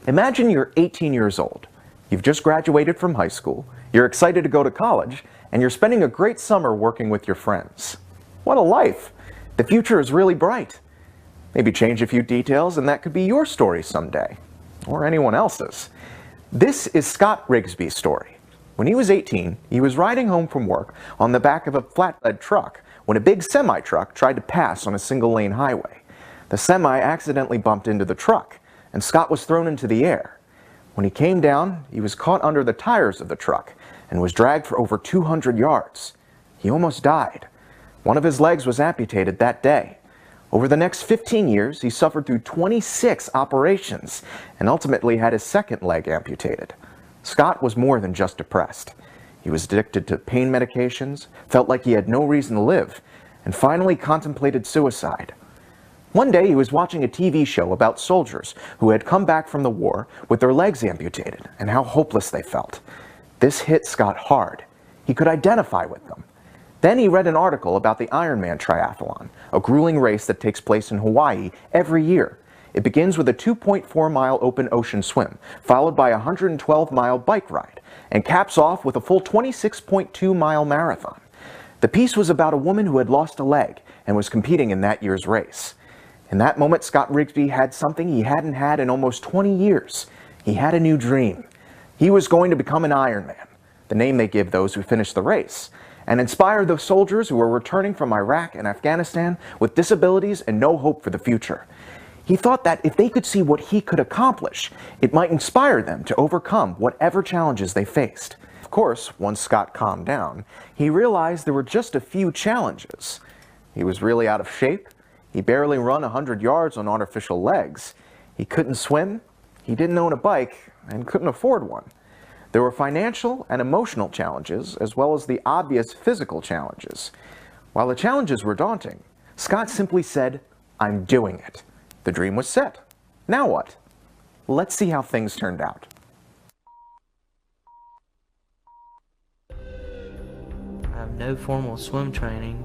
Imagine you're 18 years old. You've just graduated from high school, you're excited to go to college, and you're spending a great summer working with your friends. What a life! The future is really bright. Maybe change a few details and that could be your story someday, or anyone else's. This is Scott Rigsby's story. When he was 18, he was riding home from work on the back of a flatbed truck when a big semi-truck tried to pass on a single-lane highway. The semi accidentally bumped into the truck, and Scott was thrown into the air. When he came down, he was caught under the tires of the truck and was dragged for over 200 yards. He almost died. One of his legs was amputated that day. Over the next 15 years, he suffered through 26 operations and ultimately had his second leg amputated. Scott was more than just depressed. He was addicted to pain medications, felt like he had no reason to live, and finally contemplated suicide. One day he was watching a TV show about soldiers who had come back from the war with their legs amputated and how hopeless they felt. This hit Scott hard. He could identify with them. Then he read an article about the Ironman triathlon, a grueling race that takes place in Hawaii every year. It begins with a 2.4-mile open ocean swim, followed by a 112-mile bike ride, and caps off with a full 26.2-mile marathon. The piece was about a woman who had lost a leg and was competing in that year's race. In that moment, Scott Rigsby had something he hadn't had in almost 20 years. He had a new dream. He was going to become an Ironman, the name they give those who finish the race, and inspire those soldiers who were returning from Iraq and Afghanistan with disabilities and no hope for the future. He thought that if they could see what he could accomplish, it might inspire them to overcome whatever challenges they faced. Of course, once Scott calmed down, he realized there were just a few challenges. He was really out of shape. He barely ran 100 yards on artificial legs. He couldn't swim. He didn't own a bike and couldn't afford one. There were financial and emotional challenges, as well as the obvious physical challenges. While the challenges were daunting, Scott simply said, "I'm doing it." The dream was set. Now what? Let's see how things turned out. I have no formal swim training.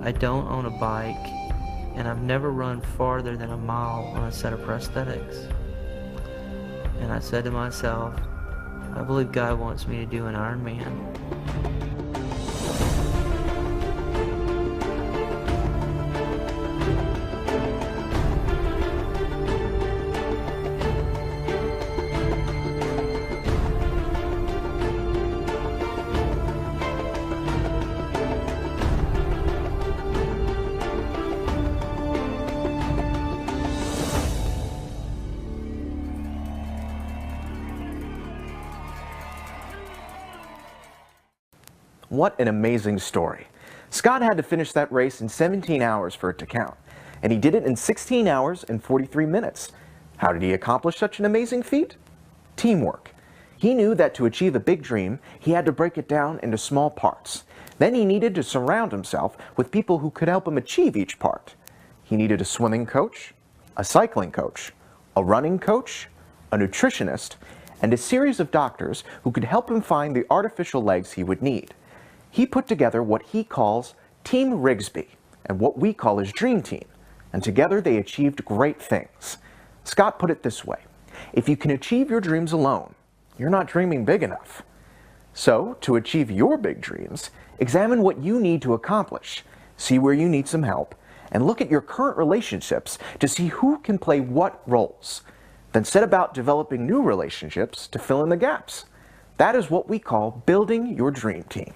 I don't own a bike, and I've never run farther than a mile on a set of prosthetics. And I said to myself, I believe God wants me to do an Ironman. What an amazing story. Scott had to finish that race in 17 hours for it to count, and he did it in 16 hours and 43 minutes. How did he accomplish such an amazing feat? Teamwork. He knew that to achieve a big dream, he had to break it down into small parts. Then he needed to surround himself with people who could help him achieve each part. He needed a swimming coach, a cycling coach, a running coach, a nutritionist, and a series of doctors who could help him find the artificial legs he would need. He put together what he calls Team Rigsby and what we call his Dream Team, and together they achieved great things. Scott put it this way: if you can achieve your dreams alone, you're not dreaming big enough. So, to achieve your big dreams, examine what you need to accomplish, see where you need some help, and look at your current relationships to see who can play what roles. Then set about developing new relationships to fill in the gaps. That is what we call building your dream team.